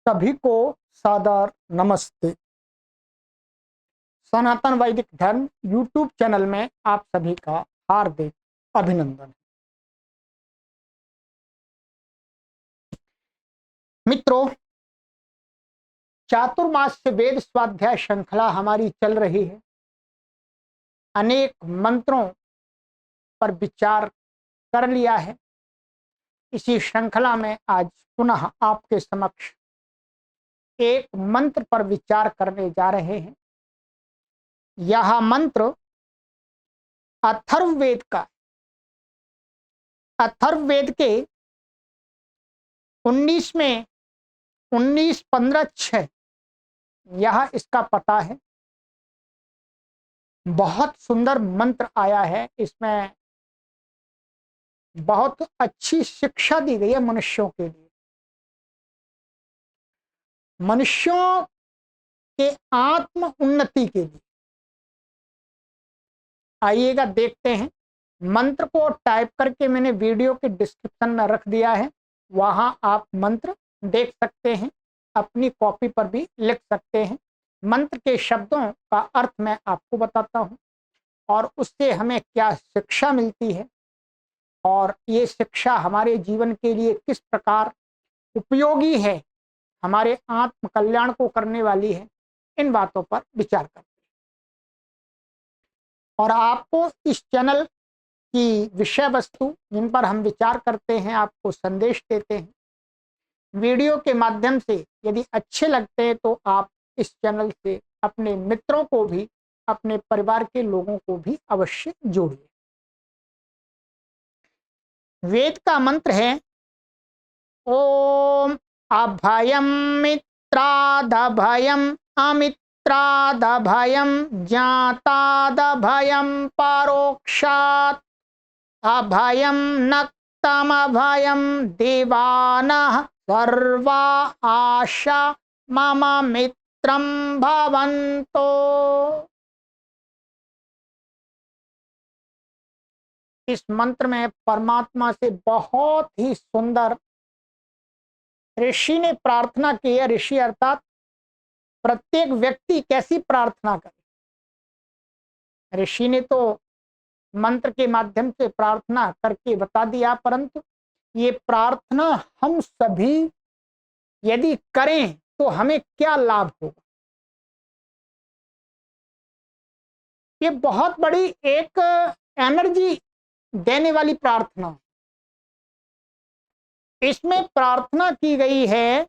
सभी को सादर नमस्ते। सनातन वैदिक धर्म यूट्यूब चैनल में आप सभी का हार्दिक अभिनंदन। मित्रों, चातुर्मास से वेद स्वाध्याय श्रृंखला हमारी चल रही है। अनेक मंत्रों पर विचार कर लिया है। इसी श्रृंखला में आज पुनः आपके समक्ष एक मंत्र पर विचार करने जा रहे हैं। यह मंत्र अथर्ववेद का, अथर्ववेद के 19 15 6 यह इसका पता है। बहुत सुंदर मंत्र आया है। इसमें बहुत अच्छी शिक्षा दी गई है मनुष्यों के लिए, मनुष्यों के आत्म उन्नति के लिए। आइएगा देखते हैं। मंत्र को टाइप करके मैंने वीडियो के डिस्क्रिप्शन में रख दिया है, वहां आप मंत्र देख सकते हैं, अपनी कॉपी पर भी लिख सकते हैं। मंत्र के शब्दों का अर्थ मैं आपको बताता हूं और उससे हमें क्या शिक्षा मिलती है और ये शिक्षा हमारे जीवन के लिए किस प्रकार उपयोगी है, हमारे आत्म कल्याण को करने वाली है। इन बातों पर विचार करते हैं और आपको इस चैनल की विषय वस्तु जिन पर हम विचार करते हैं, आपको संदेश देते हैं। वीडियो के माध्यम से यदि अच्छे लगते हैं तो आप इस चैनल से अपने मित्रों को भी, अपने परिवार के लोगों को भी अवश्य जोड़िए। वेद का मंत्र है ओम अभयम मित्रादभयम अमित्रादभयम ज्ञातादभयम परोक्षात् अभयम नक्तमभयम देवानः सर्वा आशा मम मित्रं भवन्तो। इस मंत्र में परमात्मा से बहुत ही सुंदर ऋषि ने प्रार्थना की है। ऋषि अर्थात प्रत्येक व्यक्ति कैसी प्रार्थना करे। ऋषि ने तो मंत्र के माध्यम से प्रार्थना करके बता दिया, परंतु ये प्रार्थना हम सभी यदि करें तो हमें क्या लाभ होगा। ये बहुत बड़ी एक एनर्जी देने वाली प्रार्थना। इसमें प्रार्थना की गई है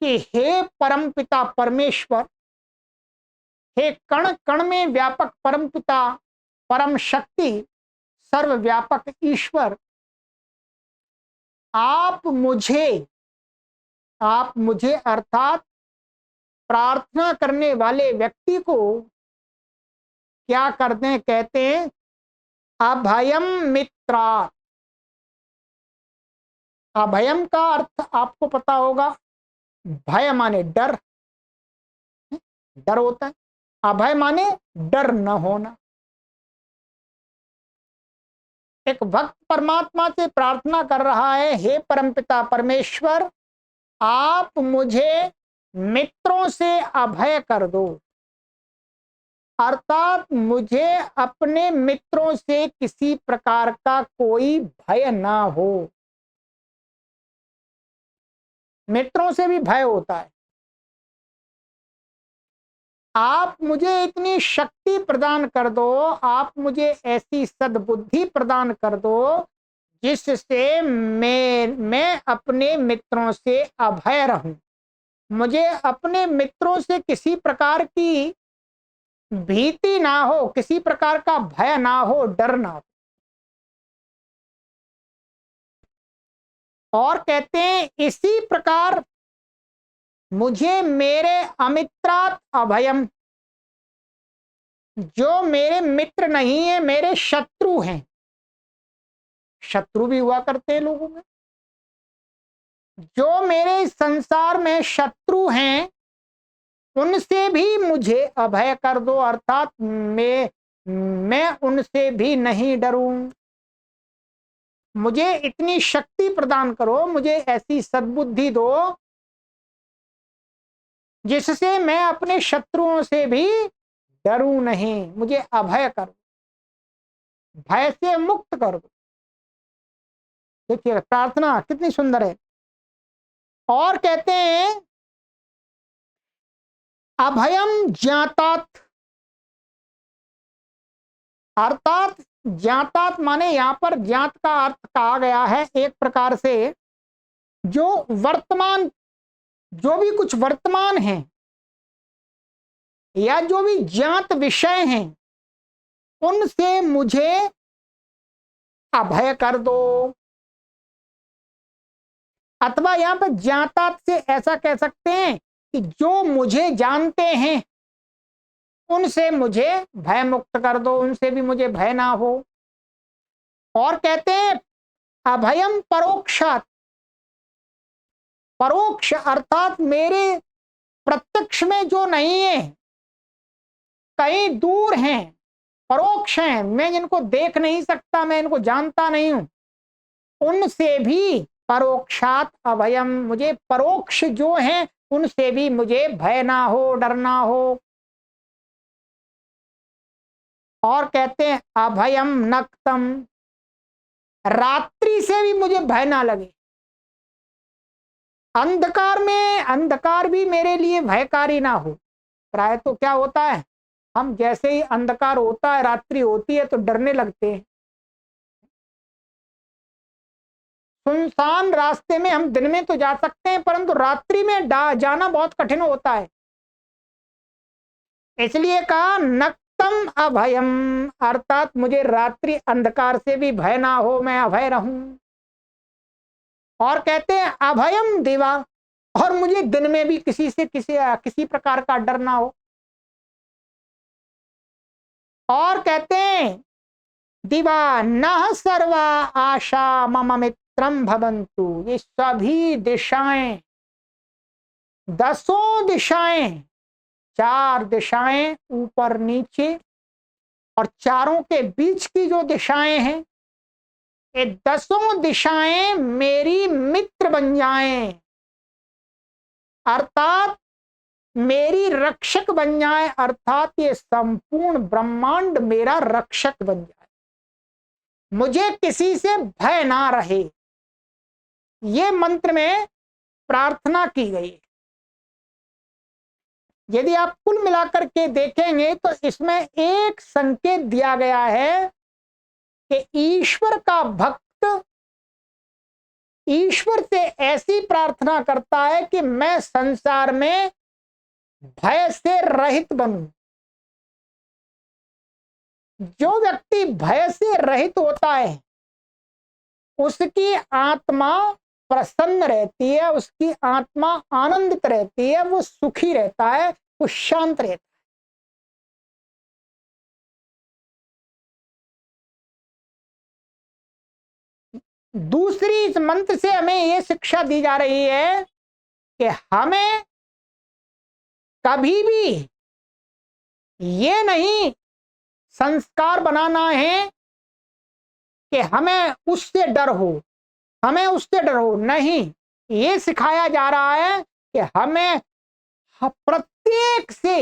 कि हे परमपिता परमेश्वर, हे कण कण में व्यापक परमपिता परम शक्ति सर्वव्यापक ईश्वर, आप मुझे अर्थात प्रार्थना करने वाले व्यक्ति को क्या कर दें। कहते हैं अभयम मित्रा। अभयम का अर्थ आपको पता होगा, भय माने डर, डर होता है। अभय माने डर न होना। एक भक्त परमात्मा से प्रार्थना कर रहा है, हे परमपिता परमेश्वर, आप मुझे मित्रों से अभय कर दो, अर्थात मुझे अपने मित्रों से किसी प्रकार का कोई भय ना हो। मित्रों से भी भय होता है। आप मुझे इतनी शक्ति प्रदान कर दो, आप मुझे ऐसी सद्बुद्धि प्रदान कर दो जिससे मैं अपने मित्रों से अभय रहूं। मुझे अपने मित्रों से किसी प्रकार की भीति ना हो, किसी प्रकार का भय ना हो, डर ना हो। और कहते हैं इसी प्रकार मुझे मेरे अमित्रात् अभयम, जो मेरे मित्र नहीं है, मेरे शत्रु हैं। शत्रु भी हुआ करते हैं लोगों में। जो मेरे संसार में शत्रु हैं उनसे भी मुझे अभय कर दो, अर्थात मैं उनसे भी नहीं डरूं। मुझे इतनी शक्ति प्रदान करो, मुझे ऐसी सद्बुद्धि दो जिससे मैं अपने शत्रुओं से भी डरूं नहीं, मुझे अभय कर दो, भय से मुक्त कर दो। देखिए प्रार्थना कितनी सुंदर है। और कहते हैं अभयम ज्ञातात, अर्थात ज्ञातात माने यहां पर ज्ञात का अर्थ कहा गया है एक प्रकार से जो वर्तमान, जो भी कुछ वर्तमान है या जो भी ज्ञात विषय हैं उनसे मुझे अभय कर दो। अथवा यहां पर ज्ञातात से ऐसा कह सकते हैं कि जो मुझे जानते हैं उनसे मुझे भय मुक्त कर दो, उनसे भी मुझे भय ना हो। और कहते हैं अभयम परोक्षात, परोक्ष अर्थात मेरे प्रत्यक्ष में जो नहीं है, कहीं दूर हैं, परोक्ष हैं, मैं जिनको देख नहीं सकता, मैं इनको जानता नहीं हूं, उनसे भी परोक्षात अभयम, मुझे परोक्ष जो हैं उनसे भी मुझे भय ना हो, डर ना हो। और कहते हैं अभयम नक्तम, रात्रि से भी मुझे भय ना लगे, अंधकार में, अंधकार भी मेरे लिए भयकारी ना हो। प्राय तो क्या होता है, हम जैसे ही अंधकार होता है, रात्रि होती है तो डरने लगते हैं। सुनसान रास्ते में हम दिन में तो जा सकते हैं परंतु रात्रि में जाना बहुत कठिन होता है। इसलिए कहा नक्तम अभयम, अर्थात मुझे रात्रि अंधकार से भी भय ना हो, मैं अभय रहूं। और कहते हैं अभयम दिवा, और मुझे दिन में भी किसी से किसी प्रकार का डर ना हो। और कहते हैं दिवा न सर्वा आशा मम मित्रम भवन्तु, ये सभी दिशाएं, दसों दिशाएं, चार दिशाएं ऊपर नीचे और चारों के बीच की जो दिशाएं हैं, ये दसों दिशाएं मेरी मित्र बन जाएं, अर्थात मेरी रक्षक बन जाए, अर्थात ये संपूर्ण ब्रह्मांड मेरा रक्षक बन जाए, मुझे किसी से भय ना रहे। ये मंत्र में प्रार्थना की गई है। यदि आप कुल मिलाकर के देखेंगे तो इसमें एक संकेत दिया गया है कि ईश्वर का भक्त ईश्वर से ऐसी प्रार्थना करता है कि मैं संसार में भय से रहित बनूं। जो व्यक्ति भय से रहित होता है उसकी आत्मा प्रसन्न रहती है, उसकी आत्मा आनंदित रहती है, वो सुखी रहता है, वो शांत रहता है। दूसरी इस मंत्र से हमें यह शिक्षा दी जा रही है कि हमें कभी भी ये नहीं संस्कार बनाना है कि हमें उससे डर हो, हमें उससे डर हो, नहीं। ये सिखाया जा रहा है कि हमें प्रत्येक से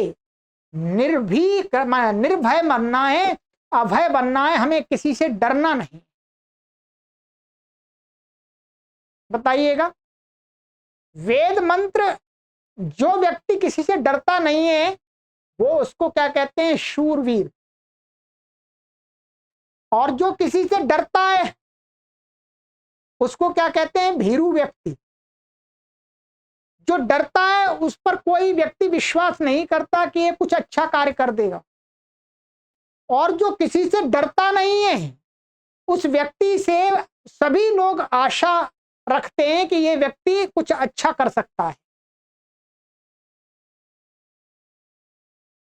निर्भीक निर्भय बनना है, अभय बनना है, हमें किसी से डरना नहीं। बताइएगा, वेद मंत्र, जो व्यक्ति किसी से डरता नहीं है वो उसको क्या कहते हैं, शूरवीर। और जो किसी से डरता है उसको क्या कहते हैं, भीरू व्यक्ति। जो डरता है उस पर कोई व्यक्ति विश्वास नहीं करता कि ये कुछ अच्छा कार्य कर देगा। और जो किसी से डरता नहीं है उस व्यक्ति से सभी लोग आशा रखते हैं कि ये व्यक्ति कुछ अच्छा कर सकता है।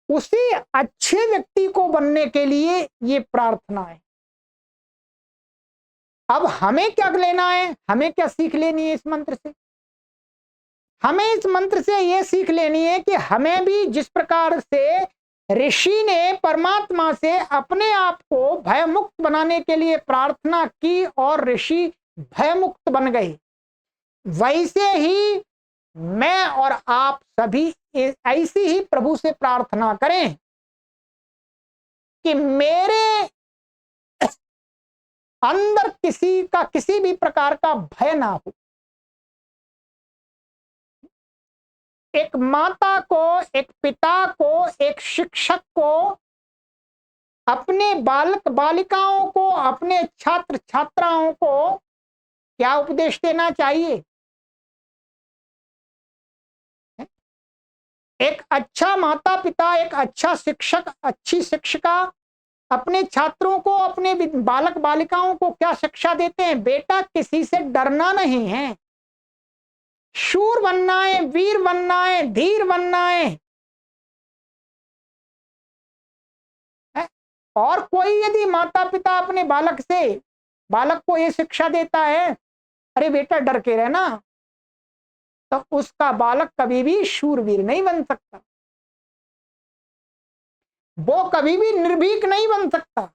उसी अच्छे व्यक्ति को बनने के लिए ये प्रार्थना है। अब हमें क्या लेना है, हमें क्या सीख लेनी है इस मंत्र से? हमें इस मंत्र से यह सीख लेनी है कि हमें भी जिस प्रकार से ऋषि ने परमात्मा से अपने आप को भयमुक्त बनाने के लिए प्रार्थना की और ऋषि भयमुक्त बन गए, वैसे ही मैं और आप सभी ऐसी ही प्रभु से प्रार्थना करें कि मेरे अंदर किसी भी प्रकार का भय ना हो। एक माता को, एक पिता को, एक शिक्षक को अपने बालक बालिकाओं को, अपने छात्र छात्राओं को क्या उपदेश देना चाहिए? एक अच्छा माता पिता, एक अच्छा शिक्षक, अच्छी शिक्षिका अपने छात्रों को, अपने बालक बालिकाओं को क्या शिक्षा देते हैं? बेटा, किसी से डरना नहीं है, शूर बनना है, वीर बनना है, धीर बनना है। और कोई यदि माता पिता अपने बालक को यह शिक्षा देता है, अरे बेटा डर के रहना, तो उसका बालक कभी भी शूरवीर नहीं बन सकता, वो कभी भी निर्भीक नहीं बन सकता।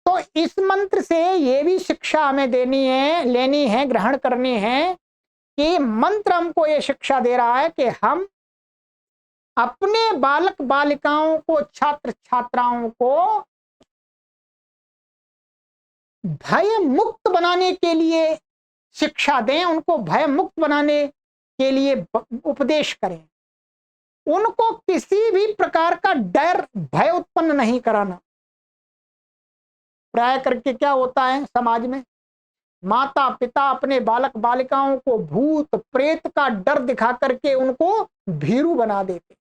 तो इस मंत्र से ये भी शिक्षा हमें लेनी है, ग्रहण करनी है कि मंत्र हमको ये शिक्षा दे रहा है कि हम अपने बालक बालिकाओं को, छात्र छात्राओं को भय मुक्त बनाने के लिए शिक्षा दें, उनको भय मुक्त बनाने के लिए उपदेश करें, उनको किसी भी प्रकार का डर भय उत्पन्न नहीं कराना। प्राय करके क्या होता है समाज में, माता पिता अपने बालक बालिकाओं को भूत प्रेत का डर दिखा करके उनको भीरू बना देते,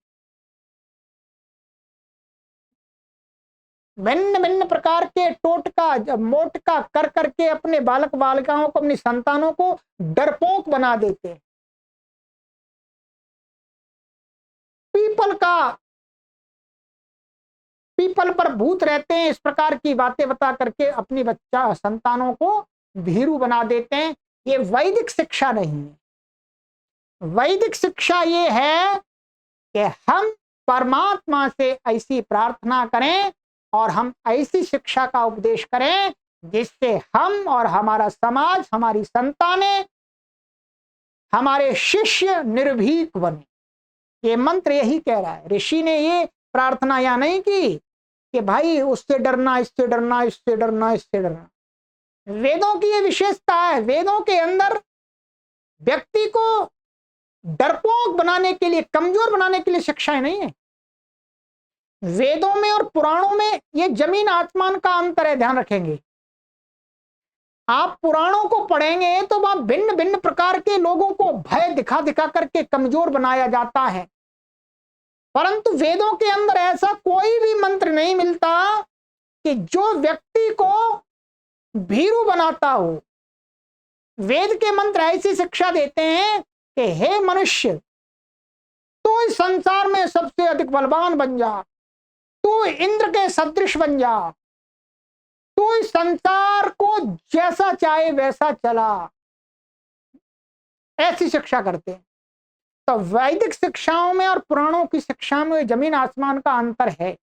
भिन्न भिन्न प्रकार के टोटका मोटका कर करके अपने बालक बालिकाओं को, अपनी संतानों को डरपोक बना देते। पीपल पर भूत रहते हैं, इस प्रकार की बातें बता करके अपनी बच्चा संतानों को भीरू बना देते हैं। ये वैदिक शिक्षा नहीं है। वैदिक शिक्षा ये है कि हम परमात्मा से ऐसी प्रार्थना करें और हम ऐसी शिक्षा का उपदेश करें जिससे हम और हमारा समाज, हमारी संतानें, हमारे शिष्य निर्भीक बने। ये मंत्र यही कह रहा है। ऋषि ने ये प्रार्थना या नहीं की कि भाई उससे डरना, इससे डरना, इससे डरना, इससे डरना। वेदों की ये विशेषता है, वेदों के अंदर व्यक्ति को डरपोक बनाने के लिए, कमजोर बनाने के लिए शिक्षाएं नहीं है। वेदों में और पुराणों में ये जमीन आसमान का अंतर है, ध्यान रखेंगे। आप पुराणों को पढ़ेंगे तो वहां भिन्न भिन्न प्रकार के लोगों को भय दिखा दिखा करके कमजोर बनाया जाता है, परंतु वेदों के अंदर ऐसा कोई भी मंत्र नहीं मिलता कि जो व्यक्ति को भीरू बनाता हो। वेद के मंत्र ऐसी शिक्षा देते हैं कि हे मनुष्य, तू इस संसार में सबसे अधिक बलवान बन जा, तू इंद्र के सदृश बन जा, तू इस संसार को जैसा चाहे वैसा चला, ऐसी शिक्षा करते हैं। तो वैदिक शिक्षाओं में और पुराणों की शिक्षा में जमीन आसमान का अंतर है।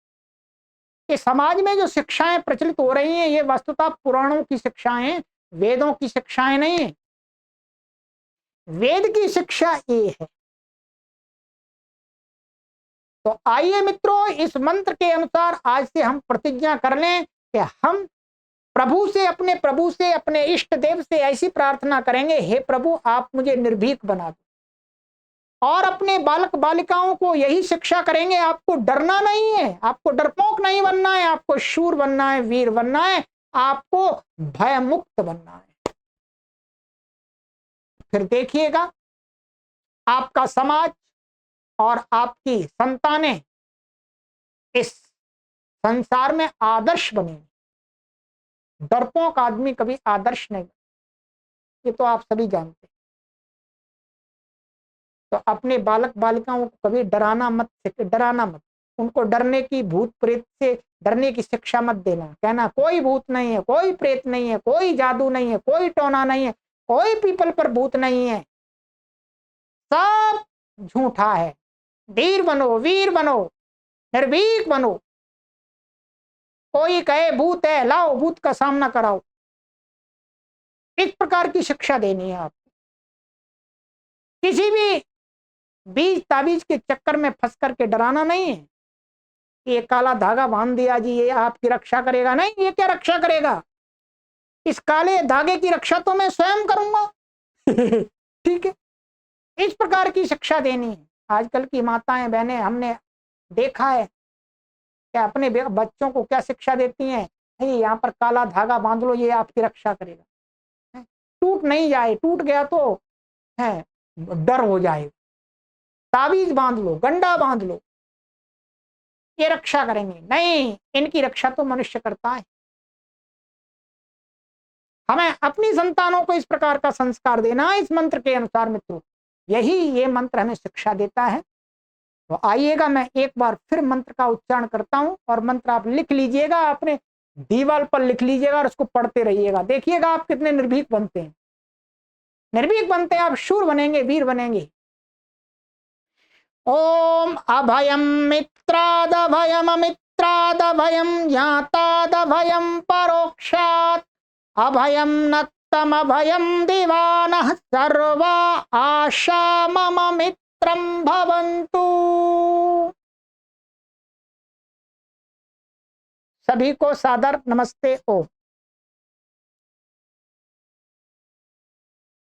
कि समाज में जो शिक्षाएं प्रचलित हो रही हैं, ये वस्तुतः पुराणों की शिक्षाएं, वेदों की शिक्षाएं नहीं है। वेद की शिक्षा ये है। तो आइए मित्रों, इस मंत्र के अनुसार आज से हम प्रतिज्ञा कर लें कि हम प्रभु से, अपने इष्ट देव से ऐसी प्रार्थना करेंगे, हे प्रभु आप मुझे निर्भीक बना दो। और अपने बालक बालिकाओं को यही शिक्षा करेंगे, आपको डरना नहीं है, आपको डरपोक नहीं बनना है, आपको शूर बनना है, वीर बनना है, आपको भय मुक्त बनना है। फिर देखिएगा आपका समाज और आपकी संतानें इस संसार में आदर्श बनेंगे। डरपोक आदमी कभी आदर्श नहीं, ये तो आप सभी जानते हैं। तो अपने बालक बालिकाओं को कभी डराना मत, उनको डरने की, भूत प्रेत से डरने की शिक्षा मत देना। कहना कोई भूत नहीं है, कोई प्रेत नहीं है, कोई जादू नहीं है, कोई टोना नहीं है, कोई पीपल पर भूत नहीं है, सब झूठा है। धीर बनो, वीर बनो, निर्भीक बनो। कोई कहे भूत है, लाओ भूत का सामना कराओ, इस प्रकार की शिक्षा देनी है आप। किसी भी बीज ताबीज के चक्कर में फंस करके डराना नहीं है। ये काला धागा बांध दिया जी, ये आपकी रक्षा करेगा, नहीं, ये क्या रक्षा करेगा? इस काले धागे की रक्षा तो मैं स्वयं करूंगा। ठीक है, इस प्रकार की शिक्षा देनी है। आजकल की माताएं बहनें हमने देखा है कि अपने बच्चों को क्या शिक्षा देती हैं, यहाँ पर काला धागा बांध लो, ये आपकी रक्षा करेगा। टूट नहीं जाए, टूट गया तो है डर हो जाएगा। ताबीज बांध लो, गंडा बांध लो, ये रक्षा करेंगे, नहीं, इनकी रक्षा तो मनुष्य करता है। हमें अपनी संतानों को इस प्रकार का संस्कार देना है इस मंत्र के अनुसार मित्रों, यही ये मंत्र हमें शिक्षा देता है। तो आइएगा, मैं एक बार फिर मंत्र का उच्चारण करता हूं और मंत्र आप लिख लीजिएगा, अपने दीवार पर लिख लीजिएगा और उसको पढ़ते रहिएगा। देखिएगा आप कितने निर्भीक बनते हैं, निर्भीक बनते हैं आप, शूर बनेंगे, वीर बनेंगे। ओम अभयम मित्रादभयम ज्ञातादभयम परोक्षात् अभयम नक्तम अभयम दिवानः सर्वा आशा मम मित्रं भवन्तु। सभी को सादर नमस्ते। ओम।